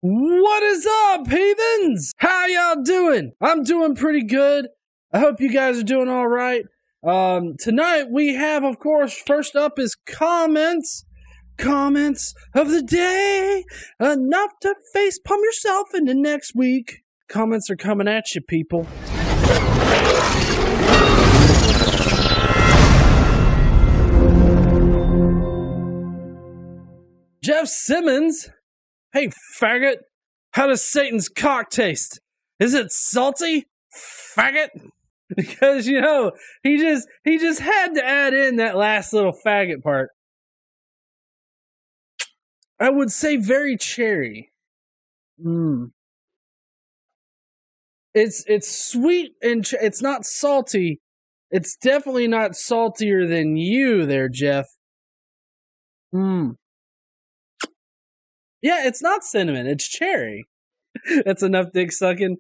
What is up, heathens? How y'all doing? I'm doing pretty good. I hope you guys are doing all right. Tonight we have, of course, first up is comments. Comments of the day. Enough to face palm yourself into next week. Comments are coming at you, people. Jeff Simmons. Hey, faggot. How does Satan's cock taste? Is it salty, faggot? Because, you know, he just had to add in that last little faggot part. I would say very cherry. It's sweet and it's not salty. It's definitely not saltier than you there, Jeff. Yeah, it's not cinnamon. It's cherry. That's enough dick sucking.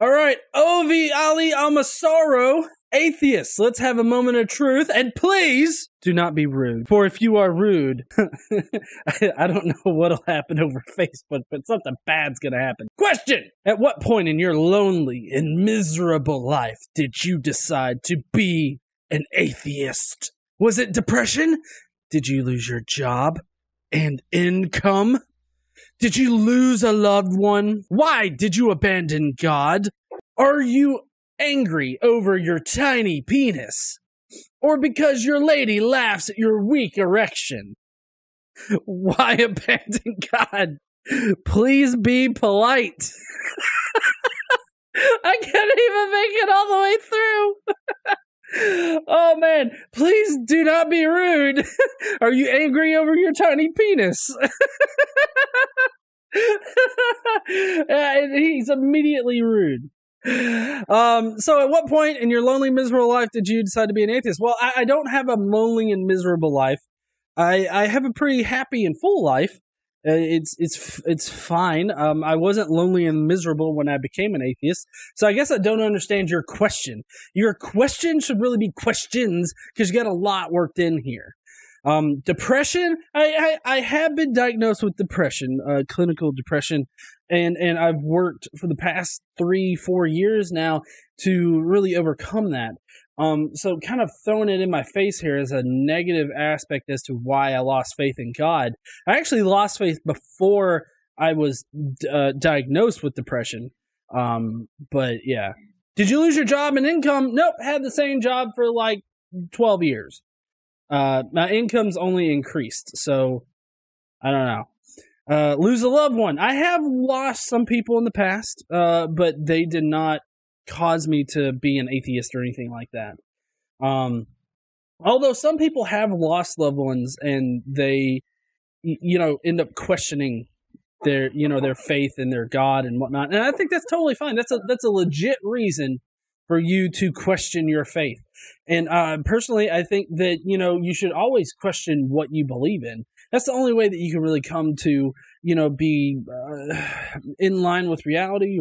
All right, Ovi Ali Amasaro, atheists. Let's have a moment of truth, and please do not be rude. For if you are rude, I don't know what'll happen over Facebook, but something bad's gonna happen. Question: at what point in your lonely and miserable life did you decide to be an atheist? Was it depression? Did you lose your job and income? Did you lose a loved one? Why did you abandon God? Are you angry over your tiny penis? Or because your lady laughs at your weak erection? Why abandon God? Please be polite. I can't even make it all the way through. Oh man, please do not be rude. Are you angry over your tiny penis? He's immediately rude. So at what point in your lonely, miserable life did you decide to be an atheist? Well, I don't have a lonely and miserable life. I have a pretty happy and full life. It's fine. I wasn't lonely and miserable when I became an atheist. So I guess I don't understand your question. Your question should really be questions because you got a lot worked in here. Depression. I have been diagnosed with depression, clinical depression, and I've worked for the past 3-4 years now to really overcome that. So kind of throwing it in my face here as a negative aspect as to why I lost faith in God. I actually lost faith before I was diagnosed with depression. But yeah. Did you lose your job and income? Nope. Had the same job for like 12 years. My income's only increased, so I don't know. Lose a loved one. I have lost some people in the past, but they did not cause me to be an atheist or anything like that. Although some people have lost loved ones and they, end up questioning their faith in their God and whatnot. And I think that's totally fine. That's a legit reason for you to question your faith. And personally, I think that, you should always question what you believe in. That's the only way that you can really come to, be in line with reality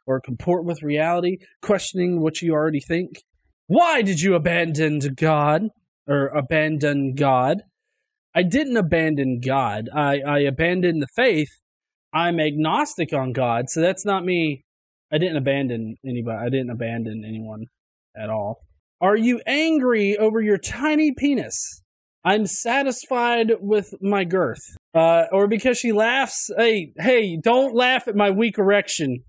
or comport with reality, questioning what you already think. Why did you abandon God or abandon God? I didn't abandon God. I abandoned the faith. I'm agnostic on God, so that's not me. I didn't abandon anybody. I didn't abandon anyone at all. Are you angry over your tiny penis? I'm satisfied with my girth. Or because she laughs. Hey, don't laugh at my weak erection.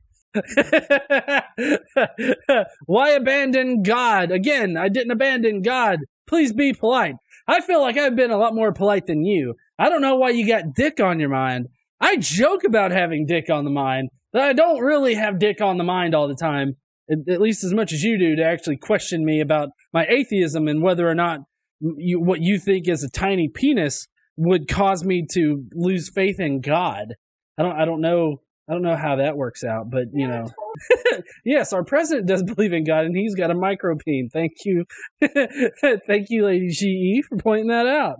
Why abandon God? Again, I didn't abandon God. Please be polite. I feel like I've been a lot more polite than you. I don't know why you got dick on your mind. I joke about having dick on the mind, but I don't really have dick on the mind all the time, at least as much as you do, to actually question me about my atheism and whether or not what you think is a tiny penis would cause me to lose faith in God. I don't know how that works out, but yes, our president does believe in God, and he's got a micropene. Thank you, thank you, Lady GE, for pointing that out.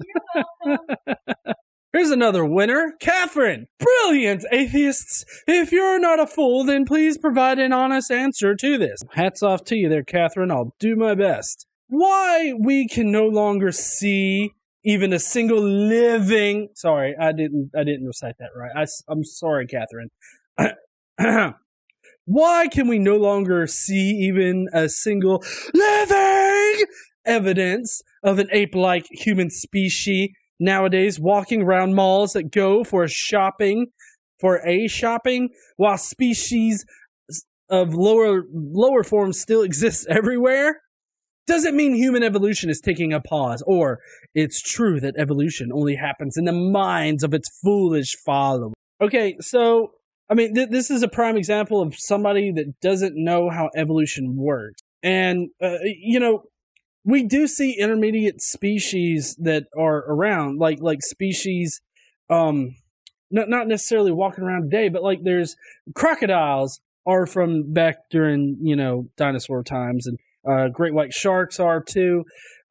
Here's another winner, Catherine. Brilliant, atheists. If you're not a fool, then please provide an honest answer to this. Hats off to you there, Catherine. I'll do my best. Why we can no longer see, even a single living. Sorry, I didn't recite that right. I'm sorry, Catherine. Why can we no longer see even a single living evidence of an ape-like human species nowadays walking around malls that go for shopping, while species of lower forms still exist everywhere? Doesn't mean human evolution is taking a pause, or it's true that evolution only happens in the minds of its foolish followers. Okay, so, I mean, this is a prime example of somebody that doesn't know how evolution works. And, we do see intermediate species that are around, like species, not necessarily walking around today, but like there's crocodiles are from back during, dinosaur times, and great white sharks are too.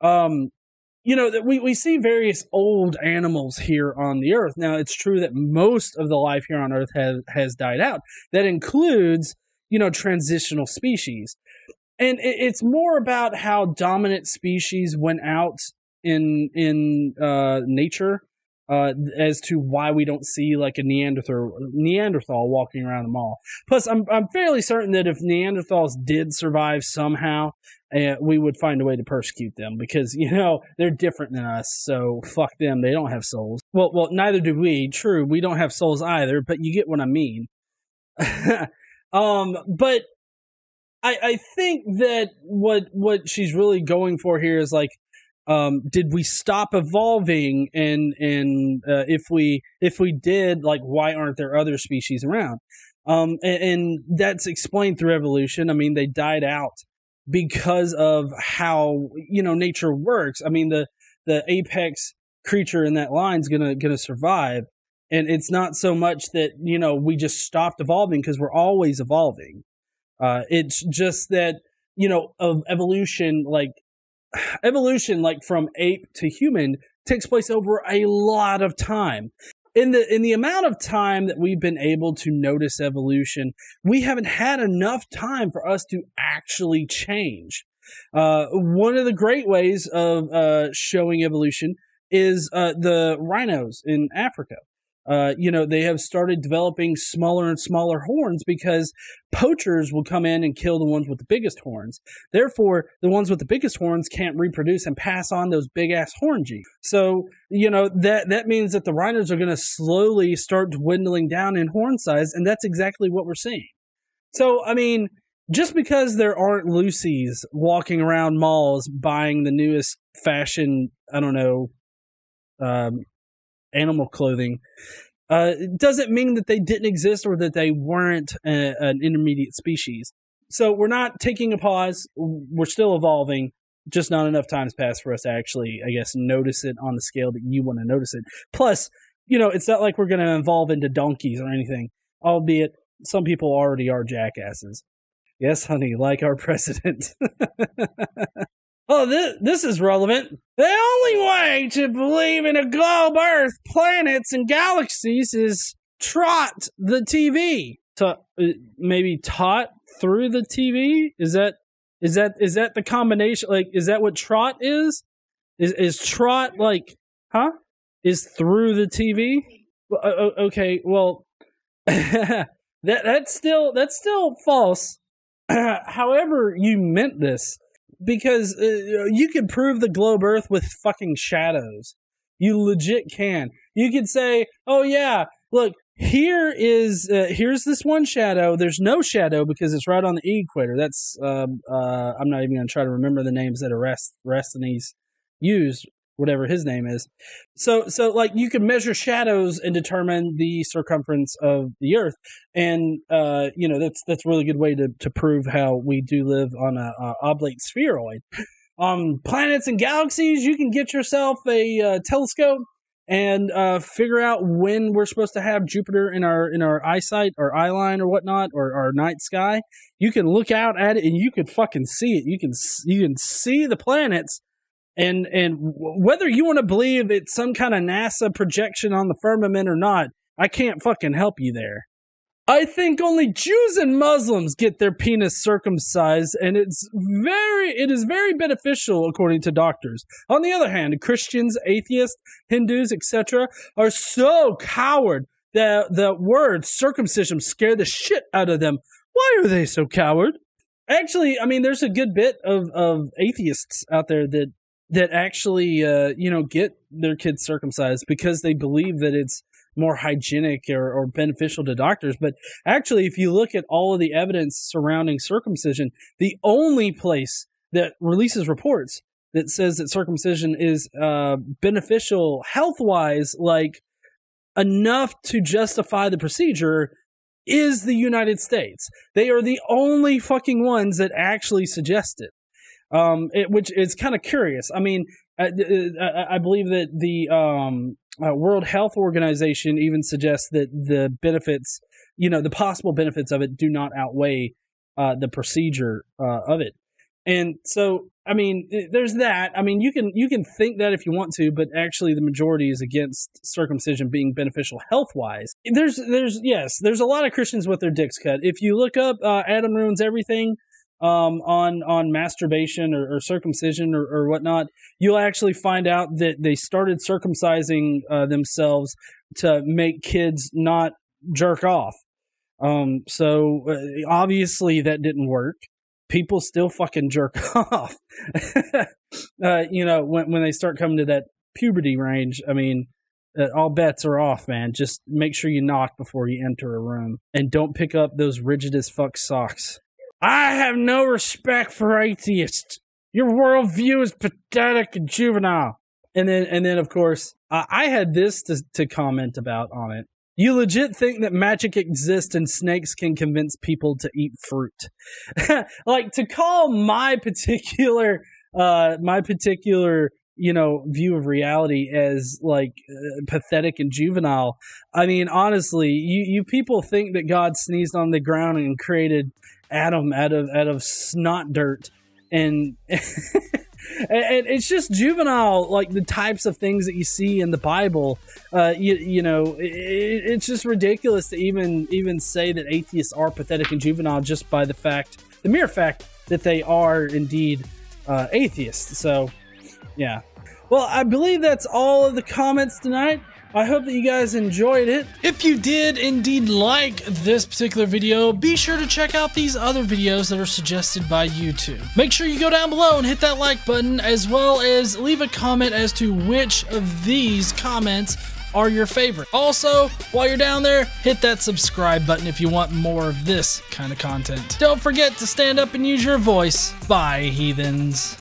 We see various old animals here on the earth. Now, it's true that most of the life here on earth has died out. That includes, transitional species. And it's more about how dominant species went out in nature as to why we don't see like a Neanderthal walking around the mall. Plus, I'm fairly certain that if Neanderthals did survive somehow, we would find a way to persecute them because, they're different than us, so fuck them. They don't have souls. Well, neither do we. True, we don't have souls either, but you get what I mean. But I think that what she's really going for here is like, did we stop evolving? And if we did, like, why aren't there other species around? And that's explained through evolution. I mean, they died out because of how, nature works. I mean, the apex creature in that line is gonna survive. And it's not so much that, we just stopped evolving, because we're always evolving. It's just that, of evolution, like from ape to human takes place over a lot of time. In the amount of time that we've been able to notice evolution, we haven't had enough time for us to actually change. One of the great ways of showing evolution is the rhinos in Africa. They have started developing smaller and smaller horns because poachers will come in and kill the ones with the biggest horns. Therefore, the ones with the biggest horns can't reproduce and pass on those big-ass horn genes. So, that means that the rhinos are going to slowly start dwindling down in horn size, and that's exactly what we're seeing. So, I mean, just because there aren't Lucy's walking around malls buying the newest fashion, animal clothing, doesn't mean that they didn't exist or that they weren't an intermediate species. So we're not taking a pause. We're still evolving. Just not enough time's passed for us to actually, I guess, notice it on the scale that you want to notice it. Plus, it's not like we're going to evolve into donkeys or anything, albeit some people already are jackasses. Yes, honey, like our president. Oh, this is relevant. The only way to believe in a globe Earth, planets, and galaxies is trot the TV. Maybe tot through the TV? Is that the combination? Like, is that what trot is? Is trot like, is through the TV? Okay, well, that's still false. However, you meant this. Because you can prove the globe Earth with fucking shadows. You legit can. You could say, oh yeah, look, here's this one shadow. There's no shadow because it's right on the equator. That's, I'm not even going to try to remember the names that Eratosthenes used, whatever his name is. So like, you can measure shadows and determine the circumference of the Earth. And, that's a really good way to prove how we do live on a oblate spheroid. Planets and galaxies, you can get yourself a telescope and figure out when we're supposed to have Jupiter in our eyesight or eye line or whatnot, or our night sky. You can look out at it and you can fucking see it. You can see the planets. And whether you want to believe it's some kind of NASA projection on the firmament or not, I can't fucking help you there. I think only Jews and Muslims get their penis circumcised, and it is very beneficial, according to doctors. On the other hand, Christians, atheists, Hindus, etc., are so coward that the word circumcision scare the shit out of them. Why are they so coward? Actually, I mean, there's a good bit of atheists out there that actually, get their kids circumcised because they believe that it's more hygienic or beneficial to doctors. But actually, if you look at all of the evidence surrounding circumcision, the only place that releases reports that says that circumcision is beneficial health-wise, like enough to justify the procedure, is the United States. They are the only fucking ones that actually suggest it. Which is kind of curious. I mean, I believe that the World Health Organization even suggests that the benefits, the possible benefits of it do not outweigh the procedure of it. And so, I mean, there's that. I mean, you can think that if you want to, but actually the majority is against circumcision being beneficial health-wise. There's a lot of Christians with their dicks cut. If you look up Adam Ruins Everything on masturbation or circumcision or whatnot, you'll actually find out that they started circumcising themselves to make kids not jerk off. So obviously that didn't work. People still fucking jerk off. When they start coming to that puberty range, I mean, all bets are off, man. Just make sure you knock before you enter a room. And don't pick up those rigid as fuck socks. I have no respect for atheists. Your worldview is pathetic and juvenile. And then of course, I had this to comment about on it. You legit think that magic exists and snakes can convince people to eat fruit? Like, to call my particular view of reality as like pathetic and juvenile. I mean, honestly, you people think that God sneezed on the ground and created Adam out of snot dirt, and and it's just juvenile, like the types of things that you see in the Bible. It's just ridiculous to even say that atheists are pathetic and juvenile just by the mere fact that they are indeed atheists. So, yeah. Well, I believe that's all of the comments tonight. I hope that you guys enjoyed it. If you did indeed like this particular video, be sure to check out these other videos that are suggested by YouTube. Make sure you go down below and hit that like button, as well as leave a comment as to which of these comments are your favorite. Also, while you're down there, hit that subscribe button if you want more of this kind of content. Don't forget to stand up and use your voice. Bye, heathens.